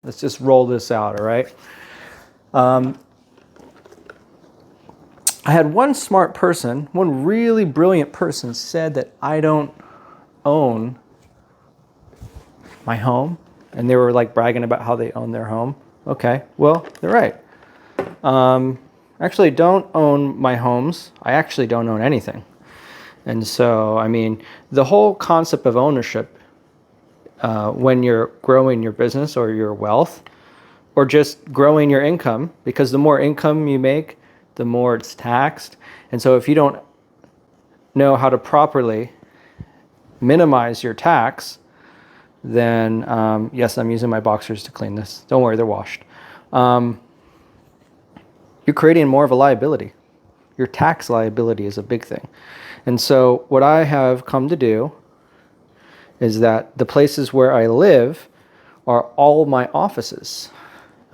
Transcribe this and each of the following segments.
Let's just roll this out, all right? I had one smart person, one really brilliant person said that I don't own my home, and they were like bragging about how they own their home. Okay, well, they're right. I actually don't own my homes. I actually don't own anything. And so, I mean, the whole concept of ownership, when you're growing your business or your wealth, or just growing your income, because the more income you make, the more it's taxed. And so if you don't know how to properly minimize your tax, then, yes, I'm using my boxers to clean this. Don't worry, they're washed. You're creating more of a liability. Your tax liability is a big thing. And so what I have come to do is that the places where I live are all my offices,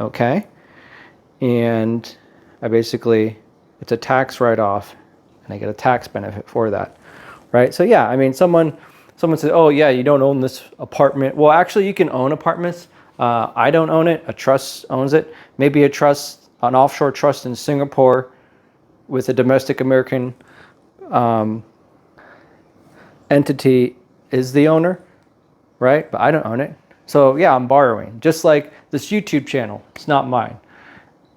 okay? And I basically, it's a tax write-off, and I get a tax benefit for that, right? So yeah, I mean, someone says, oh yeah, you don't own this apartment. Well, actually you can own apartments. I don't own it, a trust owns it. Maybe a trust, an offshore trust in Singapore with a domestic American entity is the owner, right? But I don't own it. So yeah, I'm borrowing. Just like this YouTube channel, it's not mine.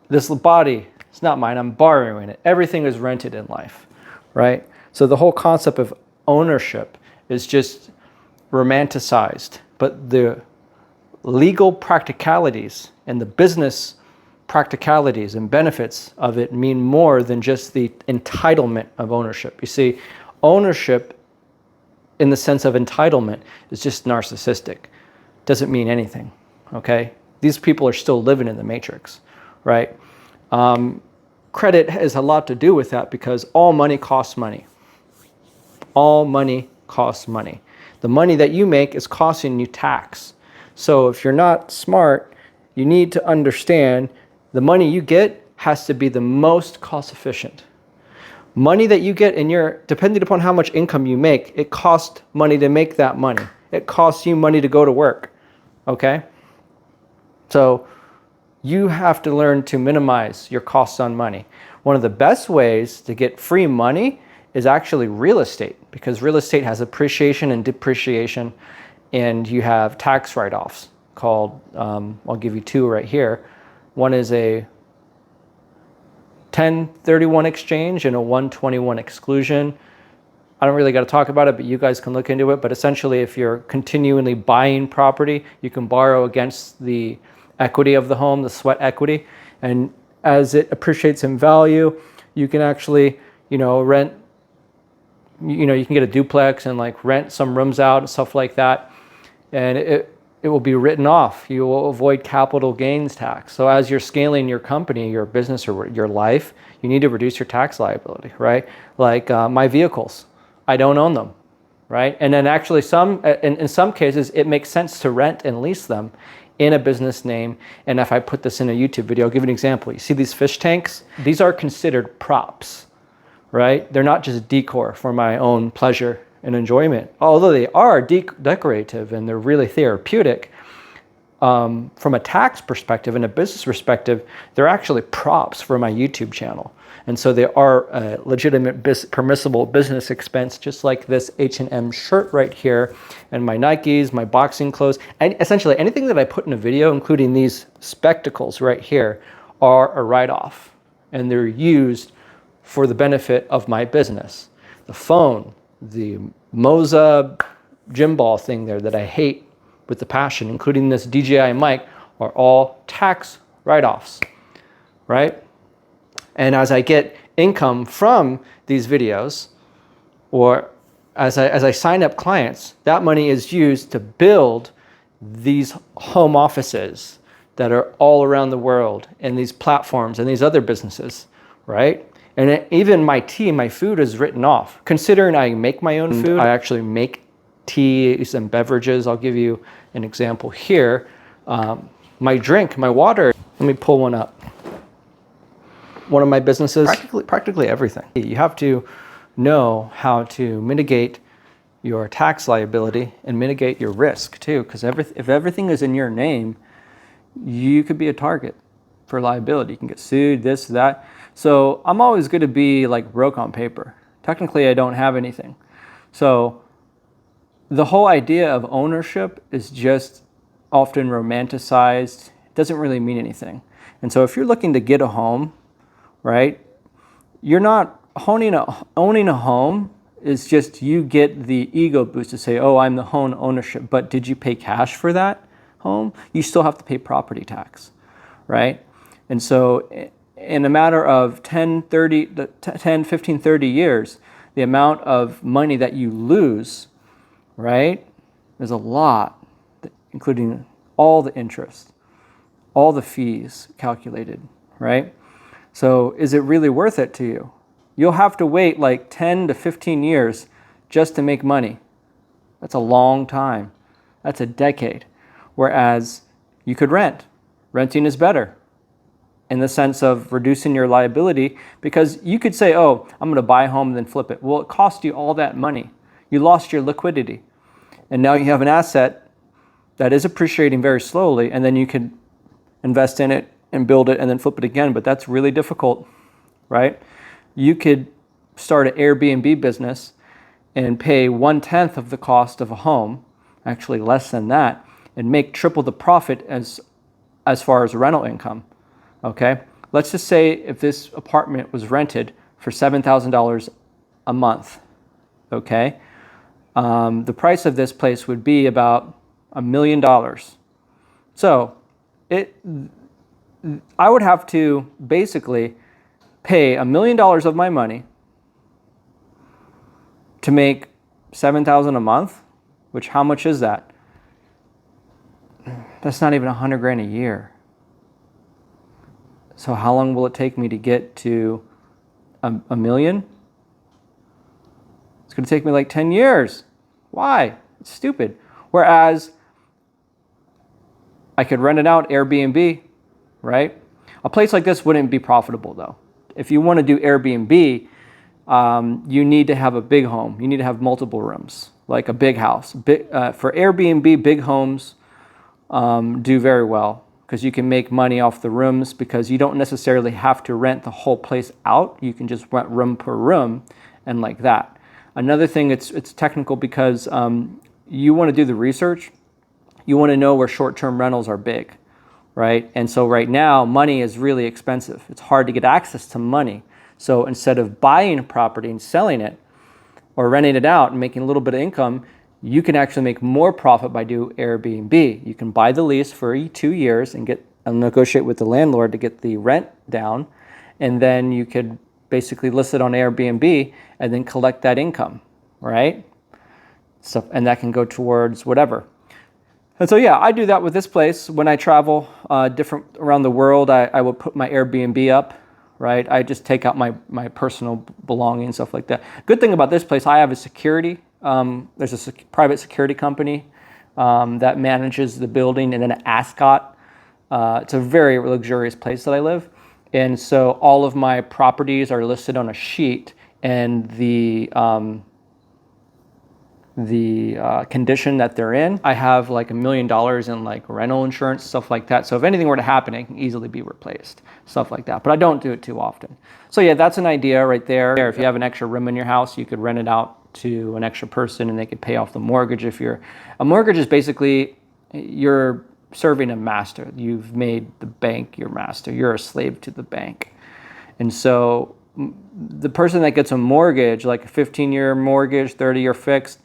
This body, it's not mine, I'm borrowing it. Everything is rented in life, right? So the whole concept of ownership is just romanticized, but the legal practicalities and the business practicalities and benefits of it mean more than just the entitlement of ownership. You see, ownership in the sense of entitlement is just narcissistic. Doesn't mean anything, okay? These people are still living in the matrix, right? Credit has a lot to do with that because all money costs money. All money costs money. The money that you make is costing you tax. So if you're not smart, you need to understand the money you get has to be the most cost efficient. Money that you get in your, depending upon how much income you make, it costs money to make that money. It costs you money to go to work, okay? So you have to learn to minimize your costs on money. One of the best ways to get free money is actually real estate, because real estate has appreciation and depreciation, and you have tax write-offs called, I'll give you two right here. One is a 1031 exchange and a 121 exclusion. I don't really got to talk about it, but you guys can look into it. But essentially, if you're continually buying property, you can borrow against the equity of the home, the sweat equity. And as it appreciates in value, you can actually, rent, you can get a duplex and like rent some rooms out and stuff like that. And it will be written off. You will avoid capital gains tax. So as you're scaling your company, your business, or your life, you need to reduce your tax liability, right? Like my vehicles, I don't own them, right? And then actually in some cases, it makes sense to rent and lease them in a business name. And if I put this in a YouTube video, I'll give you an example. You see these fish tanks? These are considered props, right? They're not just decor for my own pleasure and enjoyment, although they are decorative and they're really therapeutic. From a tax perspective and a business perspective, they're actually props for my YouTube channel. And so they are a legitimate permissible business expense, just like this H&M shirt right here, and my Nikes, my boxing clothes, and essentially anything that I put in a video, including these spectacles right here, are a write-off, and they're used for the benefit of my business. The phone, the Moza gym ball thing there that I hate with the passion, including this DJI mic, are all tax write-offs, right? And as I get income from these videos, or as I sign up clients, that money is used to build these home offices that are all around the world, and these platforms and these other businesses, right? And even my tea, my food is written off. Considering I make my own food, I actually make teas and beverages. I'll give you an example here. My drink, my water, let me pull one up. One of my businesses, practically everything. You have to know how to mitigate your tax liability and mitigate your risk too, because if everything is in your name, you could be a target for liability. You can get sued, this, that. So I'm always going to be like broke on paper. Technically, I don't have anything. So the whole idea of ownership is just often romanticized. It doesn't really mean anything. And so if you're looking to get a home, right, you're not owning a home is just you get the ego boost to say, oh, I'm the home ownership. But did you pay cash for that home? You still have to pay property tax, right? And so in a matter of 10, 15, 30 years, the amount of money that you lose, right, is a lot, including all the interest, all the fees calculated, right? So is it really worth it to you? You'll have to wait like 10 to 15 years just to make money. That's a long time. That's a decade. Whereas you could rent. Renting is better in the sense of reducing your liability, because you could say, oh, I'm going to buy a home and then flip it. Well, it cost you all that money. You lost your liquidity. And now you have an asset that is appreciating very slowly, and then you can invest in it and build it and then flip it again. But that's really difficult, right? You could start an Airbnb business and pay 1/10 of the cost of a home, actually less than that, and make triple the profit as far as rental income. Okay? Let's just say if this apartment was rented for $7,000 a month, okay? The price of this place would be about $1 million. So I would have to basically pay $1 million of my money to make $7,000 a month, which how much is that? That's not even $100,000 a year. So how long will it take me to get to a million? It's going to take me like 10 years. Why? It's stupid. Whereas I could rent it out, Airbnb, right? A place like this wouldn't be profitable though. If you want to do Airbnb, you need to have a big home. You need to have multiple rooms, like a big house. For Airbnb, big homes do very well because you can make money off the rooms, because you don't necessarily have to rent the whole place out. You can just rent room per room and like that. Another thing, it's technical because you want to do the research. You want to know where short-term rentals are big, right? And so right now, money is really expensive. It's hard to get access to money. So instead of buying a property and selling it or renting it out and making a little bit of income, you can actually make more profit by doing Airbnb. You can buy the lease for 2 years and negotiate with the landlord to get the rent down, and then you could basically list it on Airbnb and then collect that income, right? So, and that can go towards whatever. And so, yeah, I do that with this place. When I travel different around the world, I will put my Airbnb up, right? I just take out my personal belongings, stuff like that. Good thing about this place, I have a security. There's a private security company that manages the building, and then an Ascot. It's a very luxurious place that I live. And so all of my properties are listed on a sheet, and the condition that they're in. I have like $1 million in like rental insurance, stuff like that. So if anything were to happen, it can easily be replaced, stuff like that. But I don't do it too often. So yeah, that's an idea right there. If you have an extra room in your house, you could rent it out to an extra person and they could pay off the mortgage. A mortgage is basically, you're serving a master. You've made the bank your master. You're a slave to the bank. And so the person that gets a mortgage, like a 15-year mortgage, 30-year fixed,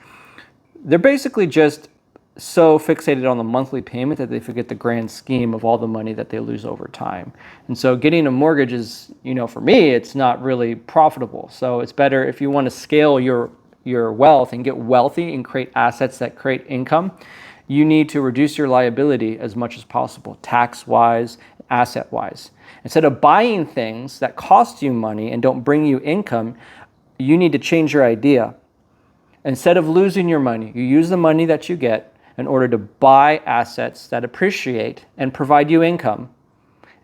they're basically just so fixated on the monthly payment that they forget the grand scheme of all the money that they lose over time. And so getting a mortgage is, for me, it's not really profitable. So it's better if you want to scale your wealth and get wealthy and create assets that create income, you need to reduce your liability as much as possible, tax-wise, asset-wise. Instead of buying things that cost you money and don't bring you income, you need to change your idea. Instead of losing your money, you use the money that you get in order to buy assets that appreciate and provide you income.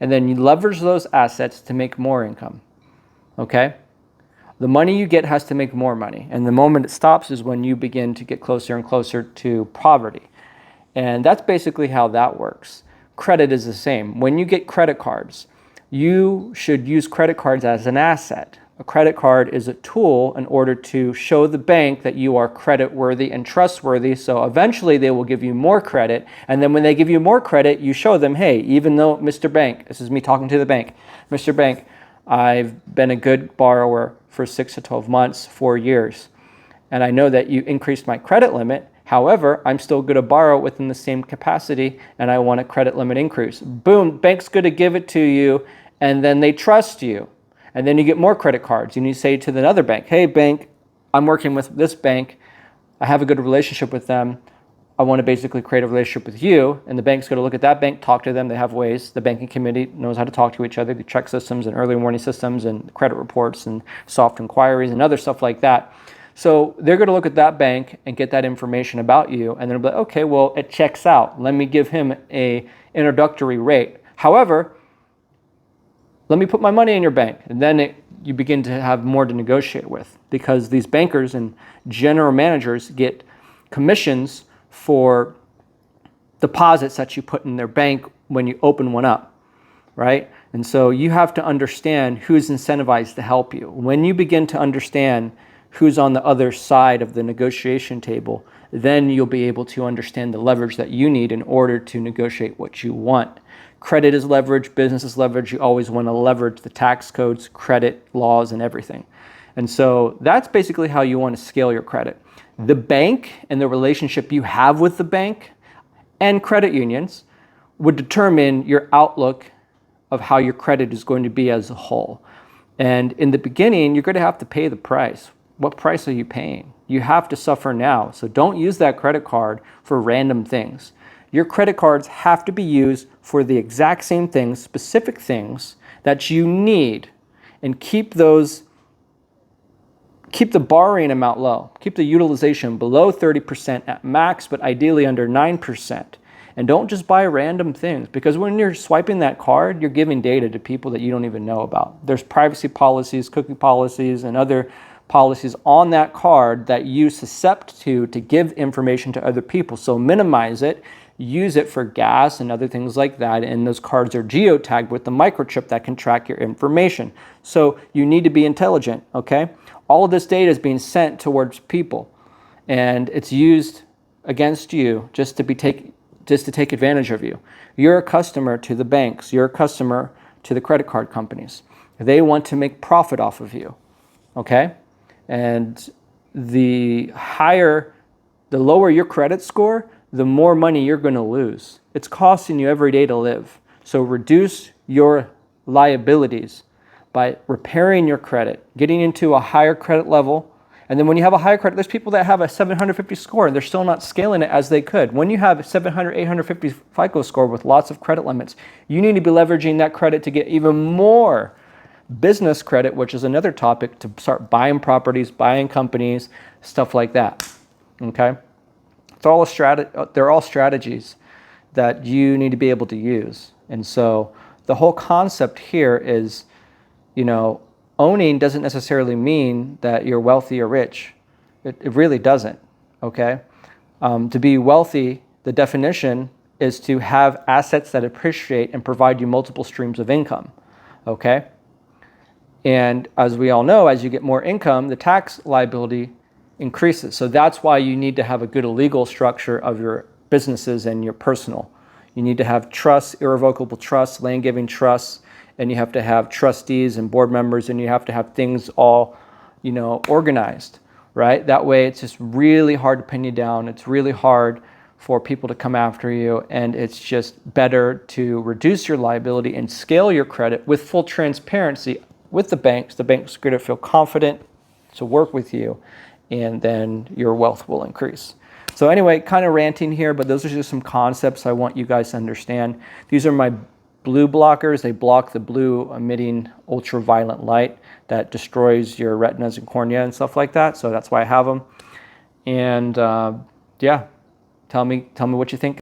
And then you leverage those assets to make more income. Okay? The money you get has to make more money. And the moment it stops is when you begin to get closer and closer to poverty. And that's basically how that works. credit is the same. When you get credit cards, you should use credit cards as an asset. A credit card is a tool in order to show the bank that you are credit worthy and trustworthy. So eventually they will give you more credit. And then when they give you more credit, you show them, hey, even though Mr. Bank, this is me talking to the bank, Mr. Bank, I've been a good borrower for 6 to 12 months, 4 years. And I know that you increased my credit limit. However, I'm still going to borrow within the same capacity and I want a credit limit increase. Boom, bank's going to give it to you and then they trust you. And then you get more credit cards and you say to the other bank, hey bank, I'm working with this bank. I have a good relationship with them. I want to basically create a relationship with you. And the bank's going to look at that bank, talk to them. They have ways. The banking committee knows how to talk to each other. The check systems and early warning systems and credit reports and soft inquiries and other stuff like that. So they're going to look at that bank and get that information about you. And then they'll be like, okay, well, it checks out. Let me give him a introductory rate. However, let me put my money in your bank. And then you begin to have more to negotiate with because these bankers and general managers get commissions for deposits that you put in their bank when you open one up, right? And so you have to understand who's incentivized to help you. When you begin to understand who's on the other side of the negotiation table, then you'll be able to understand the leverage that you need in order to negotiate what you want. Credit is leverage, business is leverage. You always want to leverage the tax codes, credit laws, and everything. And so that's basically how you want to scale your credit. The bank and the relationship you have with the bank and credit unions would determine your outlook of how your credit is going to be as a whole. And in the beginning, you're going to have to pay the price. What price are you paying? You have to suffer now. So don't use that credit card for random things. Your credit cards have to be used for the exact same things, specific things that you need, and keep the borrowing amount low. Keep the utilization below 30% at max, but ideally under 9%. And don't just buy random things, because when you're swiping that card, you're giving data to people that you don't even know about. There's privacy policies, cookie policies, and other policies on that card that you suscept to give information to other people. So minimize it. Use it for gas and other things like that. And those cards are geotagged with the microchip that can track your information. So you need to be intelligent, okay? All of this data is being sent towards people and it's used against you just to take advantage of you. You're a customer to the banks. You're a customer to the credit card companies. They want to make profit off of you, okay? And the lower your credit score, the more money you're going to lose. It's costing you every day to live. So reduce your liabilities by repairing your credit, getting into a higher credit level. And then when you have a higher credit, there's people that have a 750 score and they're still not scaling it as they could. When you have a 700, 850 FICO score with lots of credit limits, you need to be leveraging that credit to get even more business credit, which is another topic, to start buying properties, buying companies, stuff like that, okay? They're all strategies that you need to be able to use. And so the whole concept here is, owning doesn't necessarily mean that you're wealthy or rich. It really doesn't, okay? To be wealthy, the definition is to have assets that appreciate and provide you multiple streams of income, okay? And as we all know, as you get more income, the tax liability increases. So that's why you need to have a good legal structure of your businesses and your personal. You need to have trusts, irrevocable trusts, land giving trusts, and you have to have trustees and board members, and you have to have things all, organized, right? That way it's just really hard to pin you down. It's really hard for people to come after you, and it's just better to reduce your liability and scale your credit with full transparency with the banks. The banks are going to feel confident to work with you, and then your wealth will increase. So anyway, kind of ranting here, but those are just some concepts I want you guys to understand. These are my blue blockers. They block the blue emitting ultraviolet light that destroys your retinas and cornea and stuff like that. So that's why I have them. And yeah, tell me what you think.